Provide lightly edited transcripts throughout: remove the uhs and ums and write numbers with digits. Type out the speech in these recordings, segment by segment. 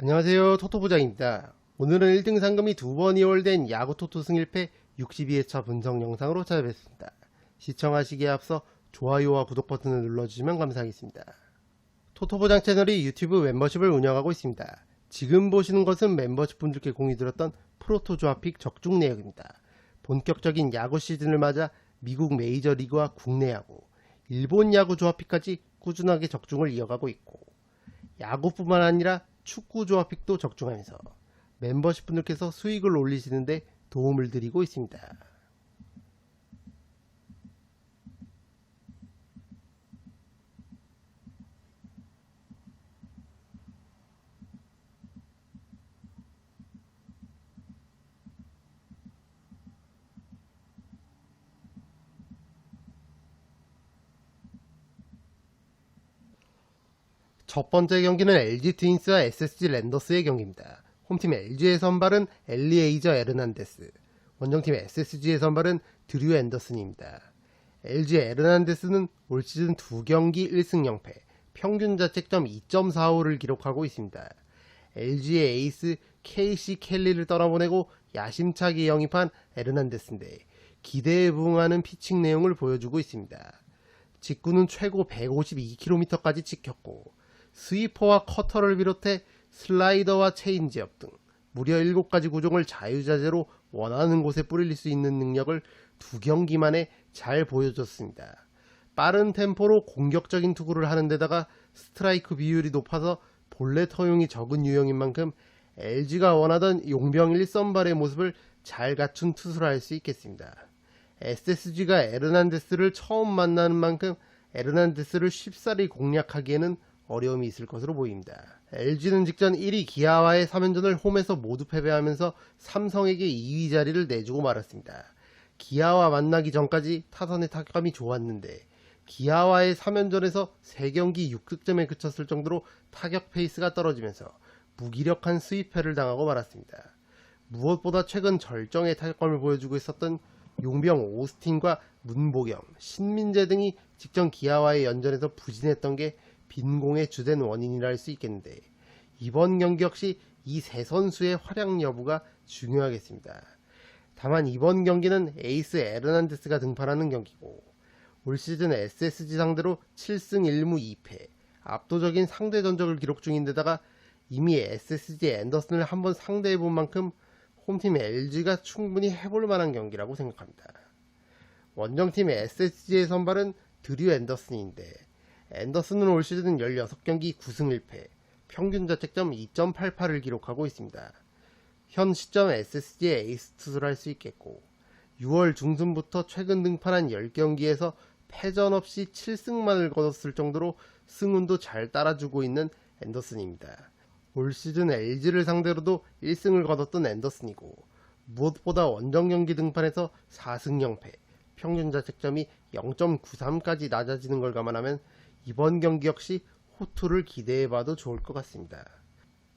안녕하세요, 토토부장입니다. 오늘은 1등 상금이 2번 이월된 야구 토토 승1패 62회차 분석 영상으로 찾아뵙습니다. 시청하시기에 앞서 좋아요와 구독 버튼을 눌러주시면 감사하겠습니다. 토토부장 채널이 유튜브 멤버십을 운영하고 있습니다. 지금 보시는 것은 멤버십 분들께 공유드렸던 프로토 조합픽 적중 내역입니다. 본격적인 야구 시즌을 맞아 미국 메이저리그와 국내 야구, 일본 야구 조합픽까지 꾸준하게 적중을 이어가고 있고, 야구뿐만 아니라 축구 조합픽도 적중하면서 멤버십 분들께서 수익을 올리시는데 도움을 드리고 있습니다. 첫 번째 경기는 LG 트윈스와 SSG 랜더스의 경기입니다. 홈팀 LG의 선발은 엘리에이저 에르난데스, 원정팀 SSG의 선발은 드류 앤더슨입니다. LG 에르난데스는 올 시즌 2경기 1승 0패, 평균 자책점 2.45를 기록하고 있습니다. LG의 에이스 KC 켈리를 떠나보내고 야심차게 영입한 에르난데스인데 기대에 부응하는 피칭 내용을 보여주고 있습니다. 직구는 최고 152km까지 찍혔고, 스위퍼와 커터를 비롯해 슬라이더와 체인지업 등 무려 7가지 구종을 자유자재로 원하는 곳에 뿌릴 수 있는 능력을 2경기 만에 잘 보여줬습니다. 빠른 템포로 공격적인 투구를 하는 데다가 스트라이크 비율이 높아서 볼넷 허용이 적은 유형인 만큼 LG가 원하던 용병 1선발의 모습을 잘 갖춘 투수라 할 수 있겠습니다. SSG가 에르난데스를 처음 만나는 만큼 에르난데스를 쉽사리 공략하기에는 어려움이 있을 것으로 보입니다. LG는 직전 1위 기아와의 3연전을 홈에서 모두 패배하면서 삼성에게 2위 자리를 내주고 말았습니다. 기아와 만나기 전까지 타선의 타격감이 좋았는데 기아와의 3연전에서 3경기 6득점에 그쳤을 정도로 타격 페이스가 떨어지면서 무기력한 스윕패를 당하고 말았습니다. 무엇보다 최근 절정의 타격감을 보여주고 있었던 용병 오스틴과 문보경, 신민재 등이 직전 기아와의 연전에서 부진했던 게 빈공의 주된 원인이라 할 수 있겠는데, 이번 경기 역시 이 세 선수의 활약 여부가 중요하겠습니다. 다만 이번 경기는 에이스 에르난데스가 등판하는 경기고, 올 시즌 SSG 상대로 7승 1무 2패, 압도적인 상대 전적을 기록 중인데다가 이미 SSG 앤더슨을 한번 상대해본 만큼 홈팀 LG가 충분히 해볼 만한 경기라고 생각합니다. 원정팀 SSG의 선발은 드류 앤더슨인데, 앤더슨은 올 시즌 16경기 9승 1패, 평균 자책점 2.88을 기록하고 있습니다. 현 시점 SSG의 에이스 투수를 할 수 있겠고, 6월 중순부터 최근 등판한 10경기에서 패전 없이 7승만을 거뒀을 정도로 승운도 잘 따라주고 있는 앤더슨입니다. 올 시즌 LG를 상대로도 1승을 거뒀던 앤더슨이고, 무엇보다 원정 경기 등판에서 4승 0패, 평균 자책점이 0.93까지 낮아지는 걸 감안하면 이번 경기 역시 호투를 기대해봐도 좋을 것 같습니다.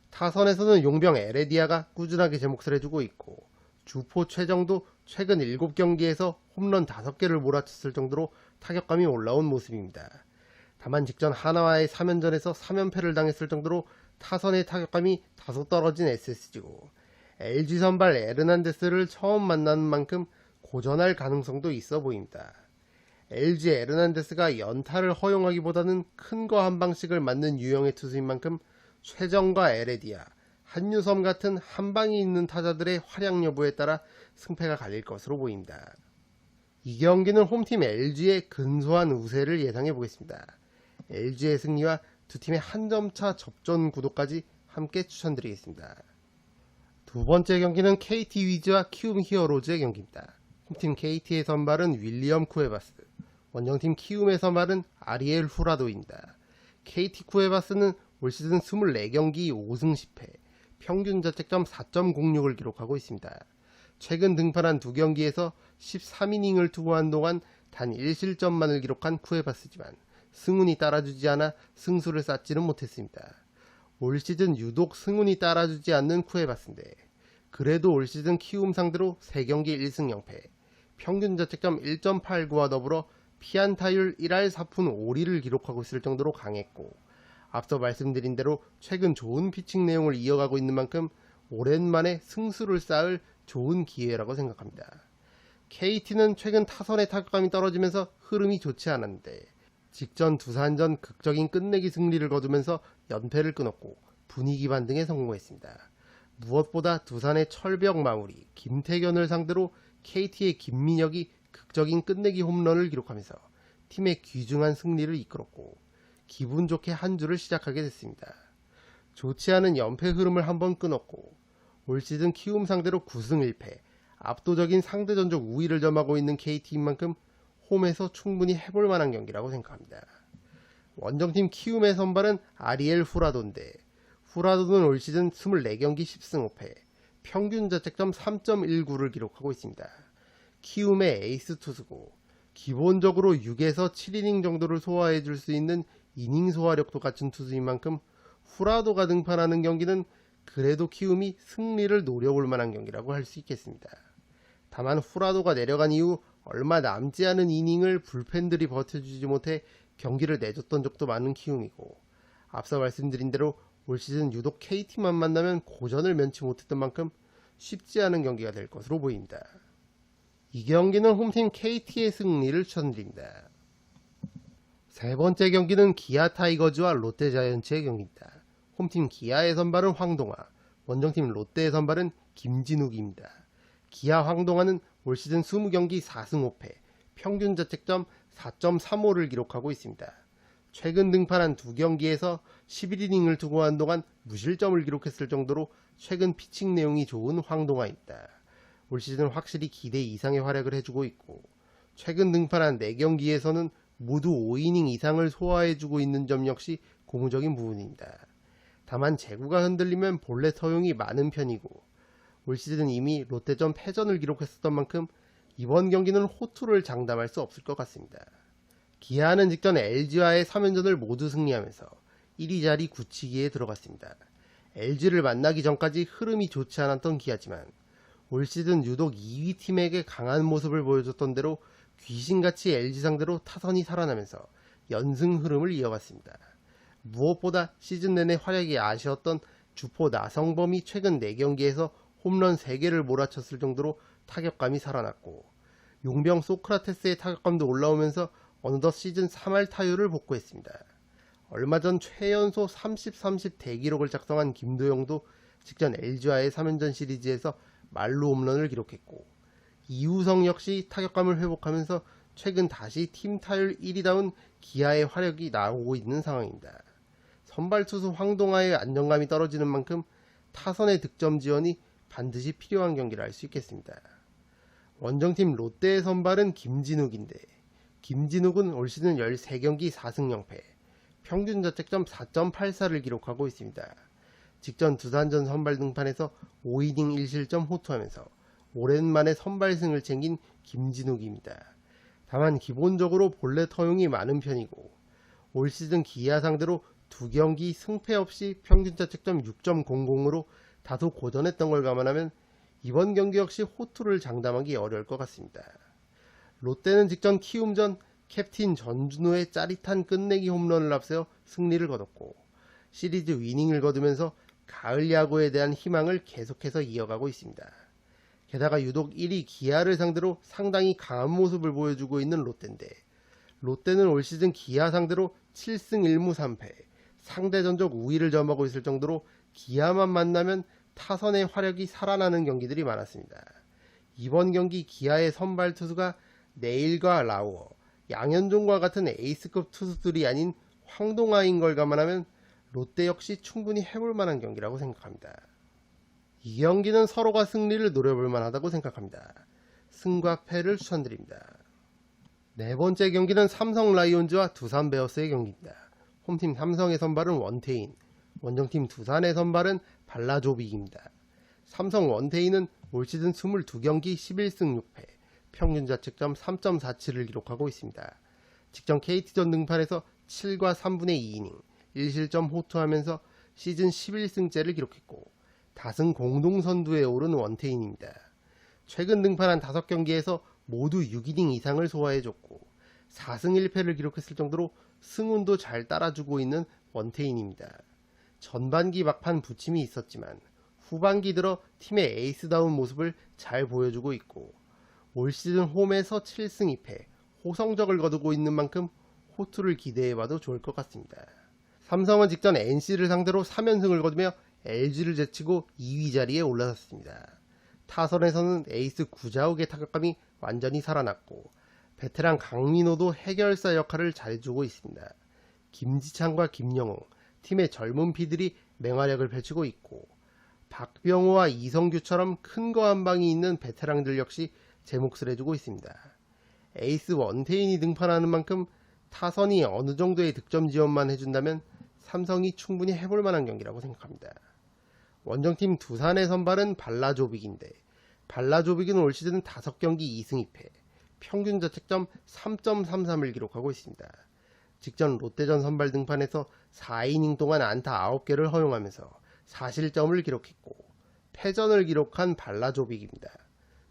타선에서는 용병 에레디아가 꾸준하게 제 몫을 해주고 있고, 주포 최정도 최근 7경기에서 홈런 5개를 몰아쳤을 정도로 타격감이 올라온 모습입니다. 다만 직전 하나와의 3연전에서 3연패를 당했을 정도로 타선의 타격감이 다소 떨어진 SSG고, LG 선발 에르난데스를 처음 만나는 만큼 고전할 가능성도 있어 보입니다. LG 에르난데스가 연타를 허용하기보다는 큰 거 한 방씩을 맞는 유형의 투수인 만큼 최정과 에레디아, 한유섬 같은 한방이 있는 타자들의 활약 여부에 따라 승패가 갈릴 것으로 보입니다. 이 경기는 홈팀 LG의 근소한 우세를 예상해 보겠습니다. LG의 승리와 두 팀의 한 점차 접전 구도까지 함께 추천드리겠습니다. 두 번째 경기는 KT 위즈와 키움 히어로즈의 경기입니다. 홈팀 KT의 선발은 윌리엄 쿠에바스, 원정팀 키움의 선발은 아리엘 후라도입니다. KT 쿠에바스는 올 시즌 24경기 5승 10패, 평균 자책점 4.06을 기록하고 있습니다. 최근 등판한 2경기에서 13이닝을 투구한 동안 단 1실점만을 기록한 쿠에바스지만 승운이 따라주지 않아 승수를 쌓지는 못했습니다. 올 시즌 유독 승운이 따라주지 않는 쿠에바스인데, 그래도 올 시즌 키움 상대로 3경기 1승 0패, 평균 자책점 1.89와 더불어 피안타율 1할 4푼 5리를 기록하고 있을 정도로 강했고, 앞서 말씀드린 대로 최근 좋은 피칭 내용을 이어가고 있는 만큼 오랜만에 승수를 쌓을 좋은 기회라고 생각합니다. KT는 최근 타선의 타격감이 떨어지면서 흐름이 좋지 않았는데 직전 두산전 극적인 끝내기 승리를 거두면서 연패를 끊었고 분위기 반등에 성공했습니다. 무엇보다 두산의 철벽 마무리 김태견을 상대로 KT의 김민혁이 극적인 끝내기 홈런을 기록하면서 팀의 귀중한 승리를 이끌었고 기분 좋게 한 주를 시작하게 됐습니다. 좋지 않은 연패 흐름을 한번 끊었고 올 시즌 키움 상대로 9승 1패 압도적인 상대 전적 우위를 점하고 있는 KT인 만큼 홈에서 충분히 해볼 만한 경기라고 생각합니다. 원정팀 키움의 선발은 아리엘 후라도인데 후라도는 올 시즌 24경기 10승 5패 평균 자책점 3.19를 기록하고 있습니다. 키움의 에이스 투수고 기본적으로 6에서 7이닝 정도를 소화해 줄 수 있는 이닝 소화력도 갖춘 투수인 만큼 후라도가 등판하는 경기는 그래도 키움이 승리를 노려볼 만한 경기라고 할 수 있겠습니다. 다만 후라도가 내려간 이후 얼마 남지 않은 이닝을 불펜들이 버텨주지 못해 경기를 내줬던 적도 많은 키움이고 앞서 말씀드린 대로 올 시즌 유독 KT만 만나면 고전을 면치 못했던 만큼 쉽지 않은 경기가 될 것으로 보입니다. 이 경기는 홈팀 KT의 승리를 추천드립니다. 세 번째 경기는 기아 타이거즈와 롯데 자이언츠의 경기입니다. 홈팀 기아의 선발은 황동화, 원정팀 롯데의 선발은 김진욱입니다. 기아 황동화는 올 시즌 20경기 4승 5패, 평균 자책점 4.35를 기록하고 있습니다. 최근 등판한 2경기에서 11이닝을 투구한 동안 무실점을 기록했을 정도로 최근 피칭 내용이 좋은 황동화입니다. 올 시즌 확실히 기대 이상의 활약을 해주고 있고 최근 등판한 4경기에서는 모두 5이닝 이상을 소화해주고 있는 점 역시 고무적인 부분입니다. 다만 제구가 흔들리면 볼넷 허용이 많은 편이고 올 시즌 이미 롯데전 패전을 기록했었던 만큼 이번 경기는 호투를 장담할 수 없을 것 같습니다. 기아는 직전 LG와의 3연전을 모두 승리하면서 1위 자리 굳히기에 들어갔습니다. LG를 만나기 전까지 흐름이 좋지 않았던 기아지만 올 시즌 유독 2위 팀에게 강한 모습을 보여줬던 대로 귀신같이 LG 상대로 타선이 살아나면서 연승 흐름을 이어갔습니다. 무엇보다 시즌 내내 활약이 아쉬웠던 주포 나성범이 최근 4경기에서 홈런 3개를 몰아쳤을 정도로 타격감이 살아났고 용병 소크라테스의 타격감도 올라오면서 어느덧 시즌 3할 타율을 복구했습니다. 얼마 전 최연소 30-30 대기록을 작성한 김도영도 직전 LG와의 3연전 시리즈에서 말루 홈런을 기록했고 이우성 역시 타격감을 회복하면서 최근 다시 팀 타율 1위다운 기아의 화력이 나오고 있는 상황입니다. 선발 투수 황동화의 안정감이 떨어지는 만큼 타선의 득점 지원이 반드시 필요한 경기를 할 수 있겠습니다. 원정팀 롯데의 선발은 김진욱인데 김진욱은 올 시즌 13경기 4승 0패, 평균 자책점 4.84를 기록하고 있습니다. 직전 두산전 선발 등판에서 5이닝 1실점 호투하면서 오랜만에 선발승을 챙긴 김진욱입니다. 다만 기본적으로 볼넷 허용이 많은 편이고 올 시즌 기아 상대로 2경기 승패 없이 평균 자책점 6.00으로 다소 고전했던 걸 감안하면 이번 경기 역시 호투를 장담하기 어려울 것 같습니다. 롯데는 직전 키움전 캡틴 전준호의 짜릿한 끝내기 홈런을 앞세워 승리를 거뒀고 시리즈 위닝을 거두면서 가을 야구에 대한 희망을 계속해서 이어가고 있습니다. 게다가 유독 1위 기아를 상대로 상당히 강한 모습을 보여주고 있는 롯데인데 롯데는 올 시즌 기아 상대로 7승 1무 3패, 상대 전적 우위를 점하고 있을 정도로 기아만 만나면 타선의 화력이 살아나는 경기들이 많았습니다. 이번 경기 기아의 선발 투수가 네일과 라우어, 양현종과 같은 에이스급 투수들이 아닌 황동화인 걸 감안하면 롯데 역시 충분히 해볼 만한 경기라고 생각합니다. 이 경기는 서로가 승리를 노려볼 만하다고 생각합니다. 승과 패를 추천드립니다. 네 번째 경기는 삼성 라이온즈와 두산 베어스의 경기입니다. 홈팀 삼성의 선발은 원태인, 원정팀 두산의 선발은 발라조빅입니다. 삼성 원태인은 올 시즌 22경기 11승 6패, 평균 자책점 3.47을 기록하고 있습니다. 직전 KT전 등판에서 7과 3분의 2이닝, 1실점 호투하면서 시즌 11승째를 기록했고 다승 공동선두에 오른 원태인입니다. 최근 등판한 5경기에서 모두 6이닝 이상을 소화해줬고 4승 1패를 기록했을 정도로 승운도 잘 따라주고 있는 원태인입니다. 전반기 막판 부침이 있었지만 후반기 들어 팀의 에이스다운 모습을 잘 보여주고 있고 올 시즌 홈에서 7승 2패 호성적을 거두고 있는 만큼 호투를 기대해봐도 좋을 것 같습니다. 삼성은 직전 NC를 상대로 3연승을 거두며 LG를 제치고 2위 자리에 올라섰습니다. 타선에서는 에이스 구자욱의 타격감이 완전히 살아났고 베테랑 강민호도 해결사 역할을 잘해주고 있습니다. 김지찬과 김영웅, 팀의 젊은 피들이 맹활약을 펼치고 있고 박병호와 이성규처럼 큰 거 한 방이 있는 베테랑들 역시 제 몫을 해주고 있습니다. 에이스 원태인이 등판하는 만큼 타선이 어느 정도의 득점 지원만 해준다면 삼성이 충분히 해볼 만한 경기라고 생각합니다. 원정팀 두산의 선발은 발라조빅인데 발라조빅은 올 시즌 5경기 2승 2패, 평균 자책점 3.33을 기록하고 있습니다. 직전 롯데전 선발 등판에서 4이닝 동안 안타 9개를 허용하면서 4실점을 기록했고 패전을 기록한 발라조빅입니다.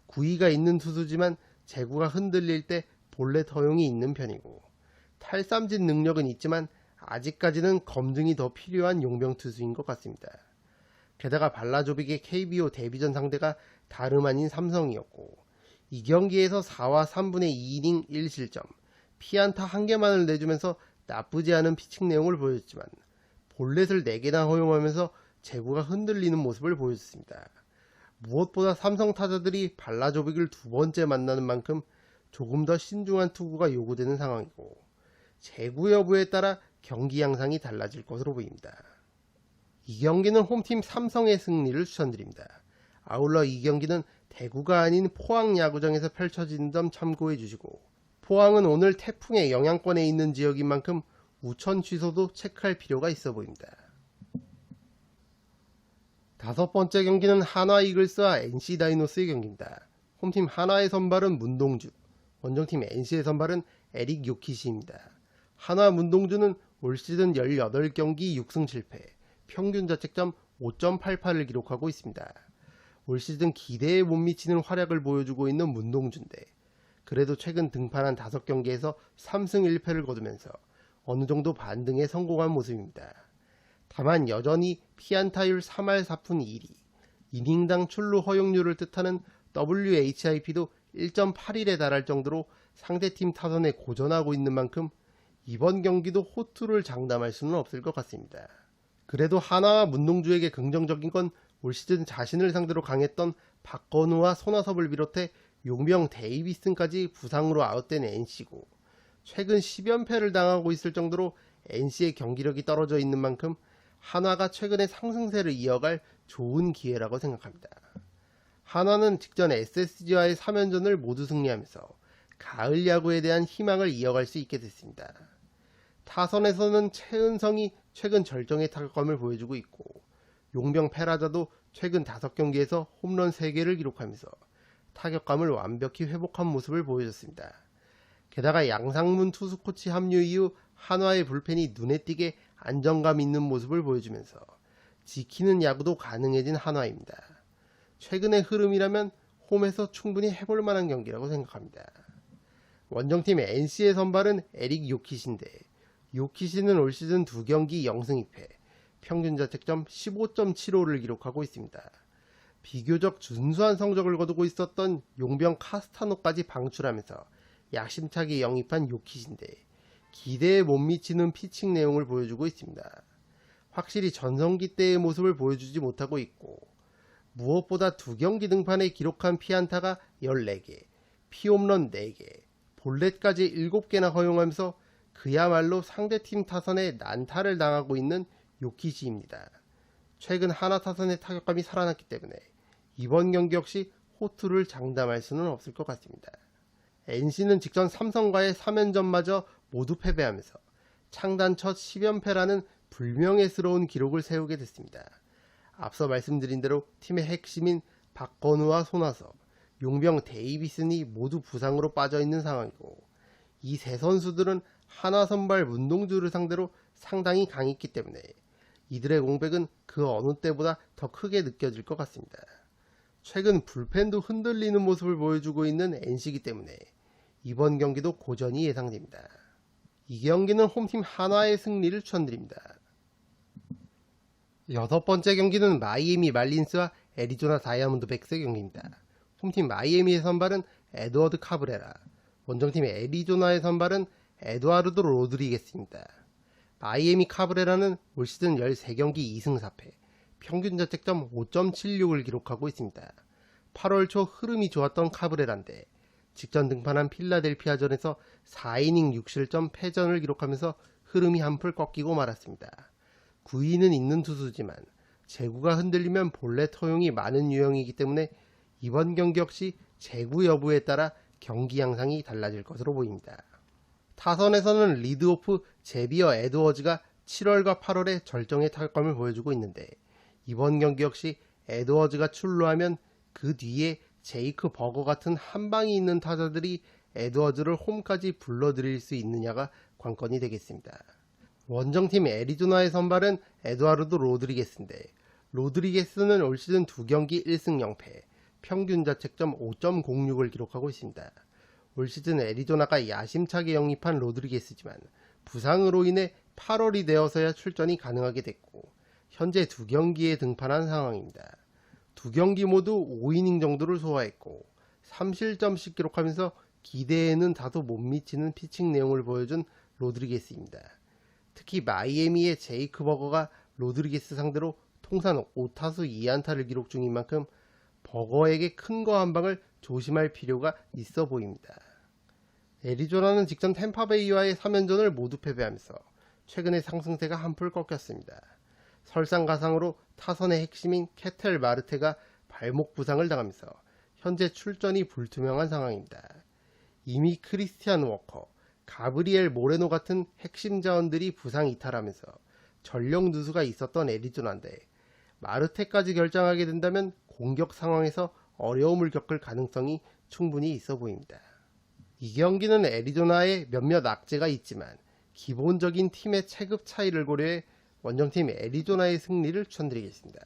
구위가 있는 투수지만 제구가 흔들릴 때 볼넷 허용이 있는 편이고 탈삼진 능력은 있지만 아직까지는 검증이 더 필요한 용병 투수인 것 같습니다. 게다가 발라조빅의 KBO 데뷔전 상대가 다름 아닌 삼성이었고 이 경기에서 4와 3분의 2이닝 1실점, 피안타 1개만을 내주면서 나쁘지 않은 피칭 내용을 보여줬지만 볼넷을 4개나 허용하면서 제구가 흔들리는 모습을 보여줬습니다. 무엇보다 삼성 타자들이 발라조빅을 두 번째 만나는 만큼 조금 더 신중한 투구가 요구되는 상황이고 제구 여부에 따라 경기 양상이 달라질 것으로 보입니다. 이 경기는 홈팀 삼성의 승리를 추천드립니다. 아울러 이 경기는 대구가 아닌 포항 야구장에서 펼쳐지는 점 참고해 주시고 포항은 오늘 태풍의 영향권에 있는 지역인 만큼 우천 취소도 체크할 필요가 있어 보입니다. 다섯 번째 경기는 한화 이글스와 NC 다이노스의 경기입니다. 홈팀 한화의 선발은 문동주, 원정팀 NC의 선발은 에릭 요키시입니다. 한화 문동주는 올 시즌 18경기 6승 7패, 평균 자책점 5.88을 기록하고 있습니다. 올 시즌 기대에 못 미치는 활약을 보여주고 있는 문동주인데 그래도 최근 등판한 5경기에서 3승 1패를 거두면서 어느 정도 반등에 성공한 모습입니다. 다만 여전히 피안타율 3할 4푼 1리, 이닝당 출루 허용률을 뜻하는 WHIP도 1.81에 달할 정도로 상대팀 타선에 고전하고 있는 만큼 이번 경기도 호투를 장담할 수는 없을 것 같습니다. 그래도 한화와 문동주에게 긍정적인 건 올 시즌 자신을 상대로 강했던 박건우와 손아섭을 비롯해 용병 데이비슨까지 부상으로 아웃된 NC고 최근 10연패를 당하고 있을 정도로 NC의 경기력이 떨어져 있는 만큼 한화가 최근의 상승세를 이어갈 좋은 기회라고 생각합니다. 한화는 직전 SSG와의 3연전을 모두 승리하면서 가을 야구에 대한 희망을 이어갈 수 있게 됐습니다. 타선에서는 최은성이 최근 절정의 타격감을 보여주고 있고 용병 페라자도 최근 5경기에서 홈런 3개를 기록하면서 타격감을 완벽히 회복한 모습을 보여줬습니다. 게다가 양상문 투수 코치 합류 이후 한화의 불펜이 눈에 띄게 안정감 있는 모습을 보여주면서 지키는 야구도 가능해진 한화입니다. 최근의 흐름이라면 홈에서 충분히 해볼 만한 경기라고 생각합니다. 원정팀 NC의 선발은 에릭 요키시인데 요키시는 올 시즌 2경기 0승 2패, 평균 자책점 15.75를 기록하고 있습니다. 비교적 준수한 성적을 거두고 있었던 용병 카스타노까지 방출하면서 야심차게 영입한 요키시인데 기대에 못 미치는 피칭 내용을 보여주고 있습니다. 확실히 전성기 때의 모습을 보여주지 못하고 있고 무엇보다 2경기 등판에 기록한 피안타가 14개, 피홈런 4개, 볼넷까지 7개나 허용하면서 그야말로 상대팀 타선에 난타를 당하고 있는 요키시입니다. 최근 한화 타선의 타격감이 살아났기 때문에 이번 경기 역시 호투를 장담할 수는 없을 것 같습니다. NC는 직전 삼성과의 3연전마저 모두 패배하면서 창단 첫 10연패라는 불명예스러운 기록을 세우게 됐습니다. 앞서 말씀드린 대로 팀의 핵심인 박건우와 손아섭, 용병 데이비슨이 모두 부상으로 빠져있는 상황이고 이 세 선수들은 한화 선발 문동주를 상대로 상당히 강했기 때문에 이들의 공백은 그 어느 때보다 더 크게 느껴질 것 같습니다. 최근 불펜도 흔들리는 모습을 보여주고 있는 NC이기 때문에 이번 경기도 고전이 예상됩니다. 이 경기는 홈팀 한화의 승리를 추천드립니다. 여섯 번째 경기는 마이애미 말린스와 애리조나 다이아몬드백스의 경기입니다. 홈팀 마이애미의 선발은 에드워드 카브레라, 원정팀 애리조나의 선발은 에드와르도 로드리게스입니다. 마이애미 카브레라는 올 시즌 13경기 2승 4패, 평균 자책점 5.76을 기록하고 있습니다. 8월 초 흐름이 좋았던 카브레라인데 직전 등판한 필라델피아전에서 4이닝 6실점 패전을 기록하면서 흐름이 한풀 꺾이고 말았습니다. 구위는 있는 투수지만 제구가 흔들리면 본래 허용이 많은 유형이기 때문에 이번 경기 역시 제구 여부에 따라 경기 양상이 달라질 것으로 보입니다. 타선에서는 리드오프 제비어 에드워즈가 7월과 8월에 절정의 타격감을 보여주고 있는데 이번 경기 역시 에드워즈가 출루하면 그 뒤에 제이크 버거 같은 한방이 있는 타자들이 에드워즈를 홈까지 불러들일 수 있느냐가 관건이 되겠습니다. 원정팀 애리조나의 선발은 에드와르도 로드리게스인데 로드리게스는 올 시즌 2경기 1승 0패, 평균 자책점 5.06을 기록하고 있습니다. 올 시즌 애리조나가 야심차게 영입한 로드리게스지만 부상으로 인해 8월이 되어서야 출전이 가능하게 됐고 현재 2경기에 등판한 상황입니다. 2경기 모두 5이닝 정도를 소화했고 3실점씩 기록하면서 기대에는 다소 못 미치는 피칭 내용을 보여준 로드리게스입니다. 특히 마이애미의 제이크 버거가 로드리게스 상대로 통산 5타수 2안타를 기록 중인 만큼 버거에게 큰 거 한 방을 조심할 필요가 있어 보입니다. 애리조나는 직전 템파베이와의 3연전을 모두 패배하면서 최근의 상승세가 한풀 꺾였습니다. 설상가상으로 타선의 핵심인 케텔 마르테가 발목 부상을 당하면서 현재 출전이 불투명한 상황입니다. 이미 크리스티안 워커, 가브리엘 모레노 같은 핵심 자원들이 부상 이탈하면서 전력 누수가 있었던 애리조나인데 마르테까지 결장하게 된다면 공격 상황에서 어려움을 겪을 가능성이 충분히 있어 보입니다. 이 경기는 애리조나의 몇몇 악재가 있지만 기본적인 팀의 체급 차이를 고려해 원정팀 애리조나의 승리를 추천드리겠습니다.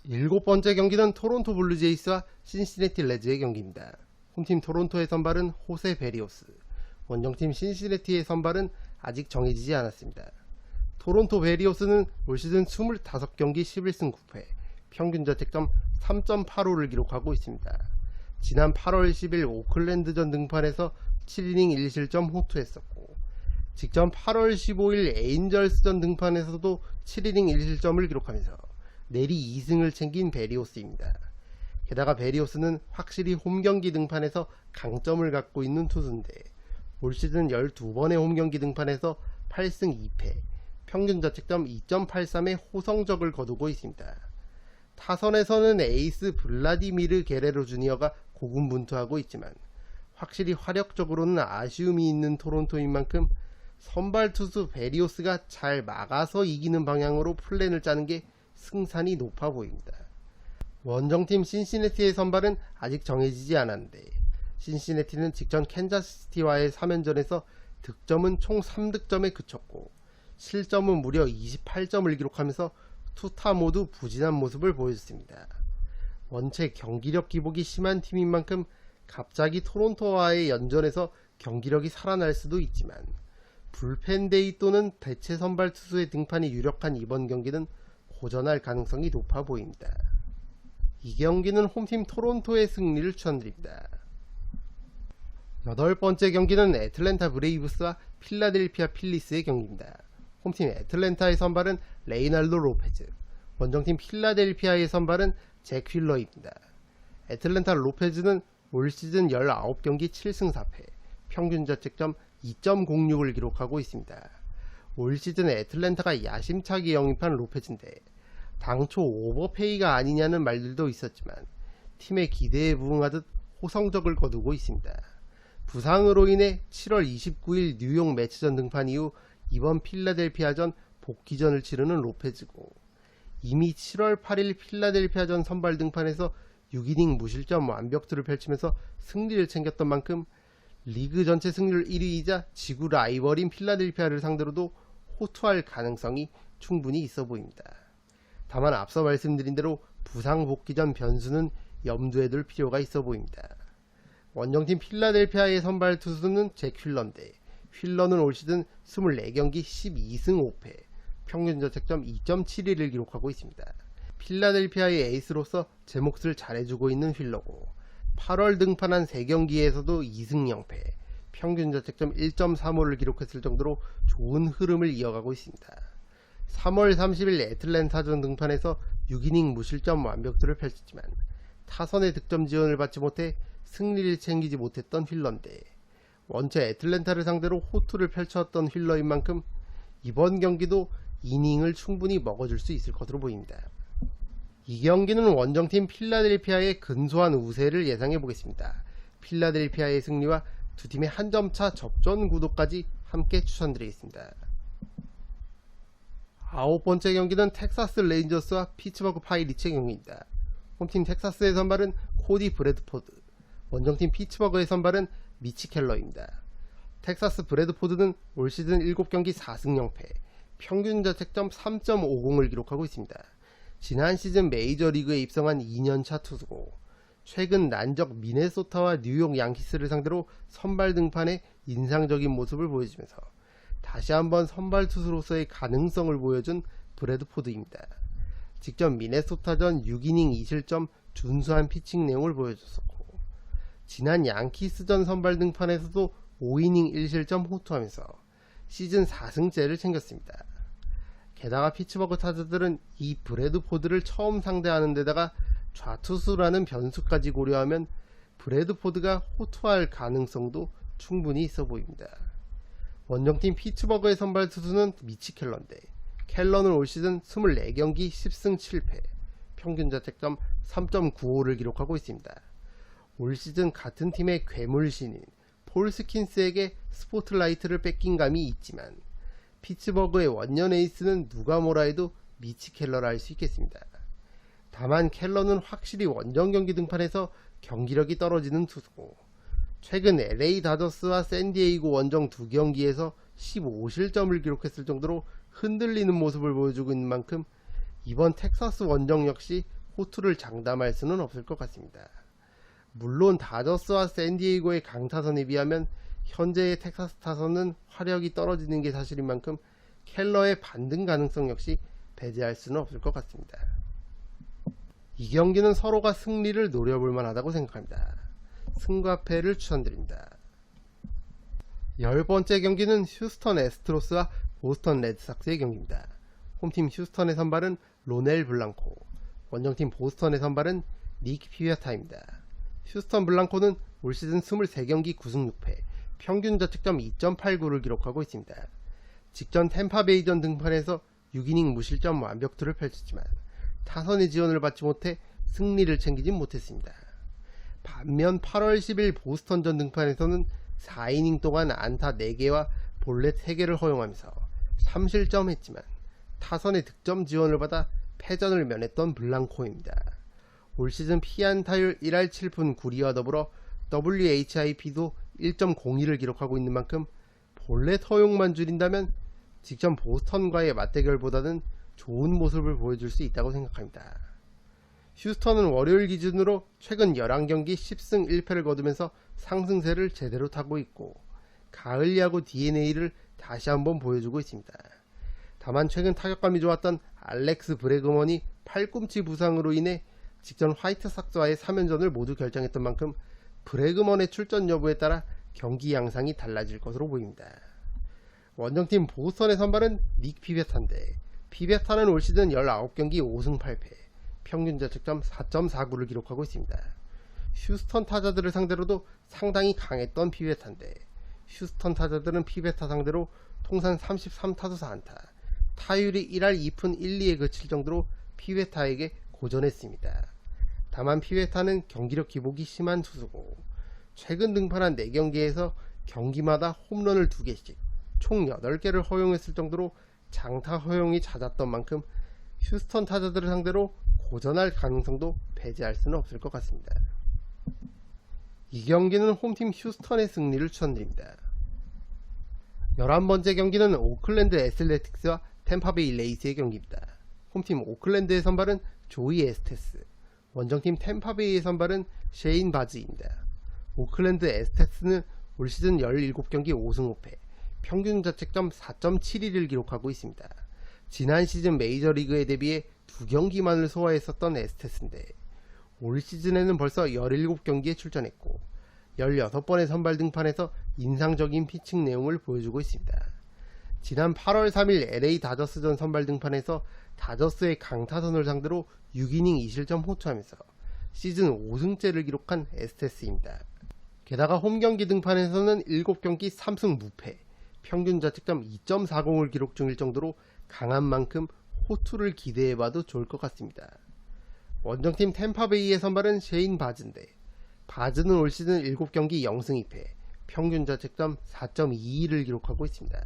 일곱 번째 경기는 토론토 블루제이스와 신시내티 레즈의 경기입니다. 홈팀 토론토의 선발은 호세 베리오스, 원정팀 신시내티의 선발은 아직 정해지지 않았습니다. 토론토 베리오스는 올 시즌 25경기 11승 9패, 평균 자책점 3.85를 기록하고 있습니다. 지난 8월 10일 오클랜드전 등판에서 7이닝 1실점 호투했었고 직전 8월 15일 에인절스전 등판에서도 7이닝 1실점을 기록하면서 내리 2승을 챙긴 베리오스입니다. 게다가 베리오스는 확실히 홈경기 등판에서 강점을 갖고 있는 투수인데 올 시즌 12번의 홈경기 등판에서 8승 2패, 평균 자책점 2.83의 호성적을 거두고 있습니다. 타선에서는 에이스 블라디미르 게레로 주니어가 고군분투하고 있지만 확실히 화력적으로는 아쉬움이 있는 토론토인 만큼 선발 투수 베리오스가 잘 막아서 이기는 방향으로 플랜을 짜는 게 승산이 높아 보입니다. 원정팀 신시내티의 선발은 아직 정해지지 않았는데 신시내티는 직전 캔자스시티와의 3연전에서 득점은 총 3득점에 그쳤고 실점은 무려 28점을 기록하면서 투타 모두 부진한 모습을 보여줬습니다. 원체 경기력 기복이 심한 팀인 만큼 갑자기 토론토와의 연전에서 경기력이 살아날 수도 있지만 불펜데이 또는 대체 선발 투수의 등판이 유력한 이번 경기는 고전할 가능성이 높아 보입니다. 이 경기는 홈팀 토론토의 승리를 추천드립니다. 여덟 번째 경기는 애틀랜타 브레이브스와 필라델피아 필리스의 경기입니다. 홈팀 애틀랜타의 선발은 레이날도 로페즈, 원정팀 필라델피아의 선발은 잭 휠러입니다. 애틀랜타 로페즈는 올 시즌 19경기 7승 4패, 평균 자책점 2.06을 기록하고 있습니다. 올 시즌 애틀랜타가 야심차게 영입한 로페즈인데 당초 오버페이가 아니냐는 말들도 있었지만 팀의 기대에 부응하듯 호성적을 거두고 있습니다. 부상으로 인해 7월 29일 뉴욕 매치전 등판 이후 이번 필라델피아전 복귀전을 치르는 로페즈고 이미 7월 8일 필라델피아전 선발 등판에서 6이닝 무실점 완벽투를 펼치면서 승리를 챙겼던 만큼 리그 전체 승률 1위이자 지구 라이벌인 필라델피아를 상대로도 호투할 가능성이 충분히 있어 보입니다. 다만 앞서 말씀드린 대로 부상 복귀 전 변수는 염두에 둘 필요가 있어 보입니다. 원정팀 필라델피아의 선발 투수는 잭 휠러인데 휠러는 올 시즌 24경기 12승 5패, 평균 자책점 2.71을 기록하고 있습니다. 필라델피아의 에이스로서 제 몫을 잘해주고 있는 휠러고 8월 등판한 3경기에서도 2승 0패, 평균 자책점 1.35를 기록했을 정도로 좋은 흐름을 이어가고 있습니다. 3월 30일 애틀랜타전 등판에서 6이닝 무실점 완벽투를 펼쳤지만 타선의 득점 지원을 받지 못해 승리를 챙기지 못했던 휠러인데 원체 애틀랜타를 상대로 호투를 펼쳤던 휠러인 만큼 이번 경기도 이닝을 충분히 먹어줄 수 있을 것으로 보입니다. 이 경기는 원정팀 필라델피아의 근소한 우세를 예상해 보겠습니다. 필라델피아의 승리와 두 팀의 한 점차 접전 구도까지 함께 추천드리겠습니다. 9번째 경기는 텍사스 레인저스와 피츠버그 파이리츠의 경기입니다. 홈팀 텍사스의 선발은 코디 브래드포드, 원정팀 피츠버그의 선발은 미치 켈러입니다. 텍사스 브래드포드는 올 시즌 7경기 4승 0패, 평균 자책점 3.50을 기록하고 있습니다. 지난 시즌 메이저리그에 입성한 2년차 투수고 최근 난적 미네소타와 뉴욕 양키스를 상대로 선발 등판에 인상적인 모습을 보여주면서 다시 한번 선발 투수로서의 가능성을 보여준 브래드포드입니다. 직접 미네소타전 6이닝 2실점 준수한 피칭 내용을 보여줬었고 지난 양키스전 선발 등판에서도 5이닝 1실점 호투하면서 시즌 4승째를 챙겼습니다. 게다가 피츠버그 타자들은 이 브래드포드를 처음 상대하는 데다가 좌투수라는 변수까지 고려하면 브래드포드가 호투할 가능성도 충분히 있어 보입니다. 원정팀 피츠버그의 선발 투수는 미치 켈러인데 켈러는 올 시즌 24경기 10승 7패, 평균 자책점 3.95를 기록하고 있습니다. 올 시즌 같은 팀의 괴물신인 폴 스킨스에게 스포트라이트를 뺏긴 감이 있지만 피츠버그의 원년 에이스는 누가 뭐라 해도 미치 켈러라 할 수 있겠습니다. 다만 켈러는 확실히 원정 경기 등판에서 경기력이 떨어지는 투수고 최근 LA 다저스와 샌디에이고 원정 2경기에서 15실점을 기록했을 정도로 흔들리는 모습을 보여주고 있는 만큼 이번 텍사스 원정 역시 호투를 장담할 수는 없을 것 같습니다. 물론 다저스와 샌디에이고의 강타선에 비하면 현재의 텍사스 타선은 화력이 떨어지는 게 사실인 만큼 켈러의 반등 가능성 역시 배제할 수는 없을 것 같습니다. 이 경기는 서로가 승리를 노려볼 만하다고 생각합니다. 승과 패를 추천드립니다. 10번째 경기는 휴스턴 애스트로스와 보스턴 레드삭스의 경기입니다. 홈팀 휴스턴의 선발은 로넬 블랑코, 원정팀 보스턴의 선발은 닉 피베타입니다. 휴스턴 블랑코는 올 시즌 23경기 9승 6패, 평균 자책점 2.89를 기록하고 있습니다. 직전 템파베이전 등판에서 6이닝 무실점 완벽투를 펼쳤지만 타선의 지원을 받지 못해 승리를 챙기진 못했습니다. 반면 8월 10일 보스턴전 등판에서는 4이닝 동안 안타 4개와 볼넷 3개를 허용하면서 3실점 했지만 타선의 득점 지원을 받아 패전을 면했던 블랑코입니다. 올 시즌 피안타율 1할 7푼 9리와 더불어 WHIP도 1.02를 기록하고 있는 만큼 볼넷 허용만 줄인다면 직전 보스턴과의 맞대결보다는 좋은 모습을 보여줄 수 있다고 생각합니다. 휴스턴은 월요일 기준으로 최근 11경기 10승 1패를 거두면서 상승세를 제대로 타고 있고 가을 야구 DNA를 다시 한번 보여주고 있습니다. 다만 최근 타격감이 좋았던 알렉스 브래그먼이 팔꿈치 부상으로 인해 직전 화이트삭스와의 3연전을 모두 결정했던 만큼 브래그먼의 출전 여부에 따라 경기 양상이 달라질 것으로 보입니다. 원정팀 보스턴의 선발은 닉 피베타인데 피베타는 올 시즌 19경기 5승 8패, 평균 자책점 4.49를 기록하고 있습니다. 휴스턴 타자들을 상대로도 상당히 강했던 피베타인데 휴스턴 타자들은 피베타 상대로 통산 33타수 4안타, 타율이 1할 2푼 1, 2에 그칠 정도로 피베타에게 고전했습니다. 다만 피베타는 경기력 기복이 심한 투수고 최근 등판한 4경기에서 경기마다 홈런을 2개씩 총 8개를 허용했을 정도로 장타 허용이 잦았던 만큼 휴스턴 타자들을 상대로 고전할 가능성도 배제할 수는 없을 것 같습니다. 이 경기는 홈팀 휴스턴의 승리를 추천드립니다. 11번째 경기는 오클랜드 애슬레틱스와 템파베이 레이스의 경기입니다. 홈팀 오클랜드의 선발은 조이 에스테스, 원정팀 템파베이의 선발은 셰인 바즈입니다. 오클랜드 에스테스는 올 시즌 17경기 5승 5패, 평균 자책점 4.71을 기록하고 있습니다. 지난 시즌 메이저리그에 대비해 2경기만을 소화했었던 에스테스인데 올 시즌에는 벌써 17경기에 출전했고 16번의 선발 등판에서 인상적인 피칭 내용을 보여주고 있습니다. 지난 8월 3일 LA 다저스전 선발 등판에서 다저스의 강타선을 상대로 6이닝 2실점 호투하면서 시즌 5승째를 기록한 에스테스입니다. 게다가 홈경기 등판에서는 7경기 3승 무패, 평균 자책점 2.40을 기록 중일 정도로 강한 만큼 호투를 기대해봐도 좋을 것 같습니다. 원정팀 템파베이의 선발은 셰인 바즈인데 바즈는 올 시즌 7경기 0승 2패, 평균 자책점 4.22를 기록하고 있습니다.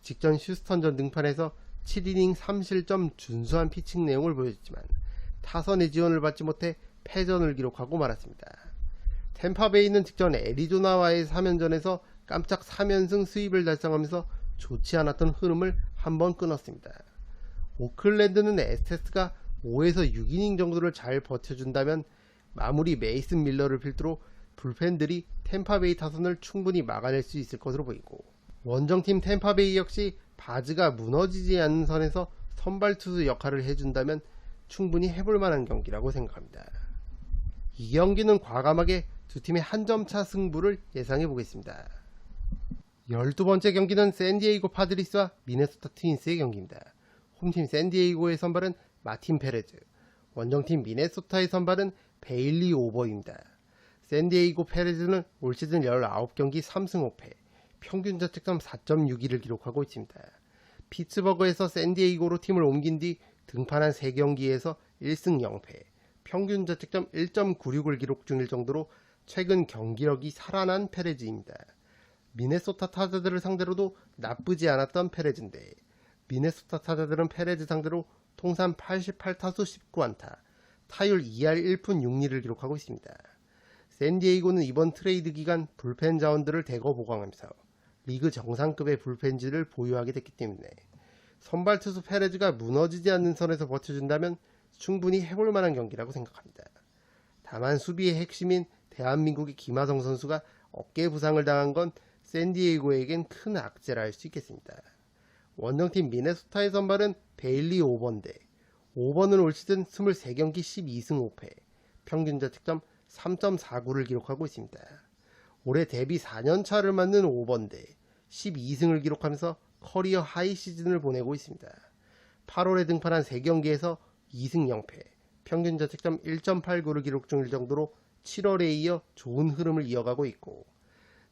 직전 휴스턴전 등판에서 7이닝 3실점 준수한 피칭 내용을 보여줬지만 타선의 지원을 받지 못해 패전을 기록하고 말았습니다. 템파베이는 직전 애리조나와의 3연전에서 깜짝 3연승 수입을 달성하면서 좋지 않았던 흐름을 한번 끊었습니다. 오클랜드는 에스테스가 5에서 6이닝 정도를 잘 버텨준다면 마무리 메이슨 밀러를 필두로 불펜들이 템파베이 타선을 충분히 막아낼 수 있을 것으로 보이고, 원정팀 템파베이 역시 바즈가 무너지지 않는 선에서 선발 투수 역할을 해준다면 충분히 해볼 만한 경기라고 생각합니다. 이 경기는 과감하게 두 팀의 한 점 차 승부를 예상해 보겠습니다. 12번째 경기는 샌디에이고 파드리스와 미네소타 트윈스의 경기입니다. 홈팀 샌디에이고의 선발은 마틴 페레즈, 원정팀 미네소타의 선발은 베일리 오버입니다. 샌디에이고 페레즈는 올 시즌 19경기 3승 5패, 평균 자책점 4.62를 기록하고 있습니다. 피츠버그에서 샌디에이고로 팀을 옮긴 뒤 등판한 3경기에서 1승 0패, 평균 자책점 1.96을 기록 중일 정도로 최근 경기력이 살아난 페레즈입니다. 미네소타 타자들을 상대로도 나쁘지 않았던 페레즈인데 미네소타 타자들은 페레즈 상대로 통산 88타수 19안타, 타율 2할 1푼 6리를 기록하고 있습니다. 샌디에이고는 이번 트레이드 기간 불펜 자원들을 대거 보강하면서 리그 정상급의 불펜진을 보유하게 됐기 때문에 선발 투수 페레즈가 무너지지 않는 선에서 버텨준다면 충분히 해볼 만한 경기라고 생각합니다. 다만 수비의 핵심인 대한민국의 김하성 선수가 어깨 부상을 당한 건 샌디에이고에겐 큰 악재라 할 수 있겠습니다. 원정팀 미네소타의 선발은 베일리 5번대, 5번은 올 시즌 23경기 12승 5패, 평균 자책점 3.49를 기록하고 있습니다. 올해 데뷔 4년차를 맞는 5번대, 12승을 기록하면서 커리어 하이 시즌을 보내고 있습니다. 8월에 등판한 3경기에서 2승 0패, 평균 자책점 1.89를 기록 중일 정도로 7월에 이어 좋은 흐름을 이어가고 있고,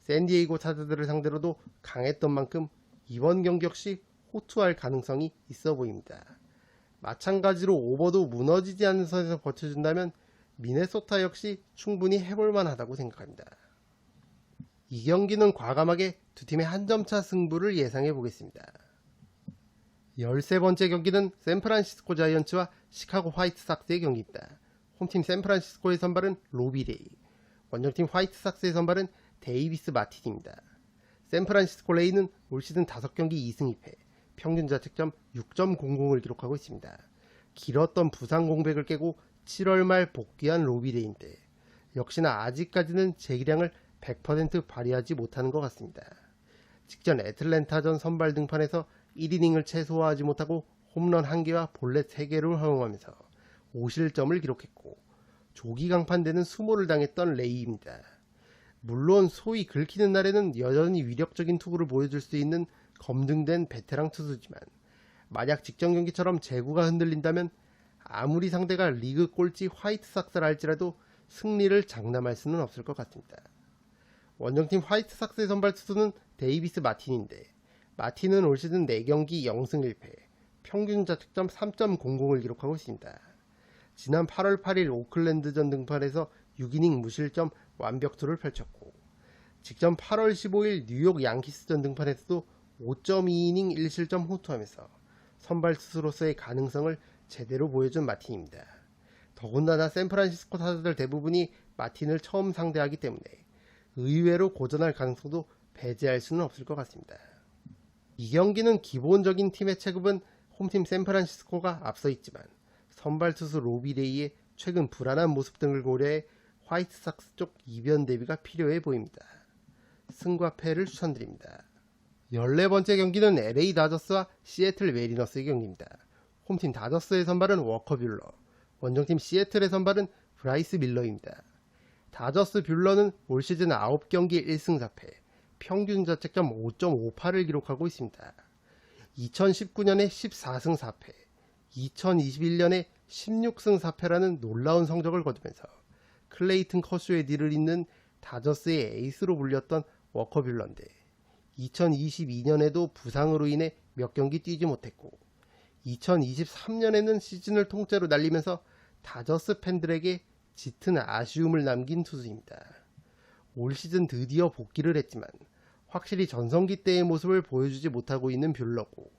샌디에이고 타자들을 상대로도 강했던 만큼 이번 경기 역시 호투할 가능성이 있어 보입니다. 마찬가지로 오버도 무너지지 않는 선에서 버텨준다면 미네소타 역시 충분히 해볼만 하다고 생각합니다. 이 경기는 과감하게 두 팀의 한 점차 승부를 예상해 보겠습니다. 13번째 경기는 샌프란시스코 자이언츠와 시카고 화이트삭스의 경기입니다. 홈팀 샌프란시스코의 선발은 로비레이, 원정팀 화이트삭스의 선발은 데이비스 마틴입니다. 샌프란시스코 레이는 올 시즌 5경기 2승 2패, 평균 자책점 6.00을 기록하고 있습니다. 길었던 부상 공백을 깨고 7월 말 복귀한 로비레이인데 역시나 아직까지는 재기량을 100% 발휘하지 못하는 것 같습니다. 직전 애틀랜타전 선발 등판에서 1이닝을 채 소화하지 못하고 홈런 1개와 볼넷 3개를 허용하면서 5실점을 기록했고 조기 강판되는 수모를 당했던 레이입니다. 물론 소위 긁히는 날에는 여전히 위력적인 투구를 보여줄 수 있는 검증된 베테랑 투수지만 만약 직전 경기처럼 제구가 흔들린다면 아무리 상대가 리그 꼴찌 화이트삭스라 할지라도 승리를 장담할 수는 없을 것 같습니다. 원정팀 화이트삭스의 선발 투수는 데이비스 마틴인데 마틴은 올 시즌 4경기 0승 1패, 평균 자책점 3.00을 기록하고 있습니다. 지난 8월 8일 오클랜드전 등판에서 6이닝 무실점 완벽투를 펼쳤고 직전 8월 15일 뉴욕 양키스전 등판에서도 5.2이닝 1실점 호투하면서 선발 투수로서의 가능성을 제대로 보여준 마틴입니다. 더군다나 샌프란시스코 타자들 대부분이 마틴을 처음 상대하기 때문에 의외로 고전할 가능성도 배제할 수는 없을 것 같습니다. 이 경기는 기본적인 팀의 체급은 홈팀 샌프란시스코가 앞서 있지만 선발 투수 로비레이의 최근 불안한 모습 등을 고려해 화이트삭스 쪽 이변 대비가 필요해 보입니다. 승과 패를 추천드립니다. 14번째 경기는 LA 다저스와 시애틀 메리너스의 경기입니다. 홈팀 다저스의 선발은 워커 뷰러, 원정팀 시애틀의 선발은 브라이스 밀러입니다. 다저스 뷰러는 올 시즌 9경기 1승 4패, 평균 자책점 5.58을 기록하고 있습니다. 2019년에 14승 4패, 2021년에 16승 4패라는 놀라운 성적을 거두면서 클레이튼 커쇼의 뒤를 잇는 다저스의 에이스로 불렸던 워커 뷰러인데 2022년에도 부상으로 인해 몇 경기 뛰지 못했고 2023년에는 시즌을 통째로 날리면서 다저스 팬들에게 짙은 아쉬움을 남긴 투수입니다. 올 시즌 드디어 복귀를 했지만 확실히 전성기 때의 모습을 보여주지 못하고 있는 뷰러고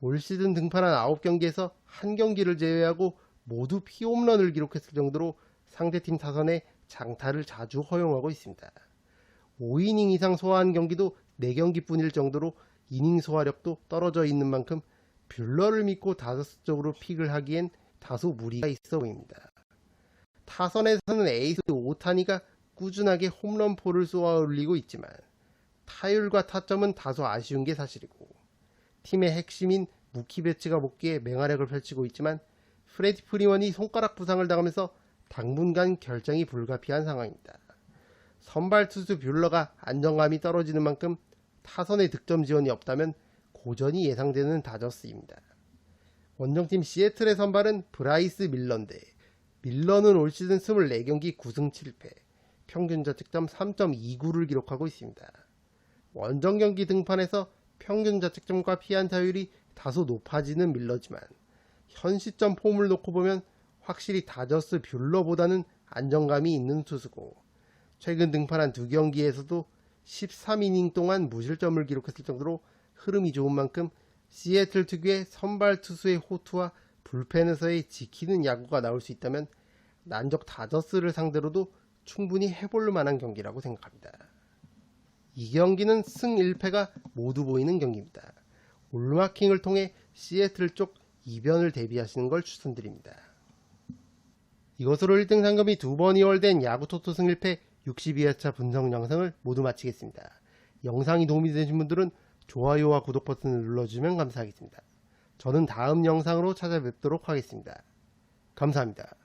올 시즌 등판한 9경기에서 한 경기를 제외하고 모두 피홈런을 기록했을 정도로 상대팀 타선에 장타를 자주 허용하고 있습니다. 5이닝 이상 소화한 경기도 4경기뿐일 정도로 이닝 소화력도 떨어져 있는 만큼 뷰러를 믿고 다저스 쪽으로 픽을 하기엔 다소 무리가 있어 보입니다. 타선에서는 에이스 오타니가 꾸준하게 홈런포를 쏘아 올리고 있지만 타율과 타점은 다소 아쉬운 게 사실이고 팀의 핵심인 무키 베츠가 복귀해 맹활약을 펼치고 있지만 프레디 프리먼이 손가락 부상을 당하면서 당분간 결정이 불가피한 상황입니다. 선발 투수 뷰러가 안정감이 떨어지는 만큼 타선의 득점 지원이 없다면 고전이 예상되는 다저스입니다. 원정팀 시애틀의 선발은 브라이스 밀러인데 밀러는 올 시즌 24경기 9승 7패, 평균 자책점 3.29를 기록하고 있습니다. 원정 경기 등판에서 평균 자책점과 피안타율이 다소 높아지는 밀러지만 현 시점 폼을 놓고 보면 확실히 다저스 뷰러보다는 안정감이 있는 투수고 최근 등판한 2경기에서도 13이닝 동안 무실점을 기록했을 정도로 흐름이 좋은 만큼 시애틀 특유의 선발 투수의 호투와 불펜에서의 지키는 야구가 나올 수 있다면 난적 다저스를 상대로도 충분히 해볼 만한 경기라고 생각합니다. 이 경기는 승 1패가 모두 보이는 경기입니다. 올마킹을 통해 시애틀 쪽 이변을 대비하시는 걸 추천드립니다. 이것으로 1등 상금이 2번 이월된 야구토토 승 1패 62회차 분석 영상을 모두 마치겠습니다. 영상이 도움이 되신 분들은 좋아요와 구독 버튼을 눌러주시면 감사하겠습니다. 저는 다음 영상으로 찾아뵙도록 하겠습니다. 감사합니다.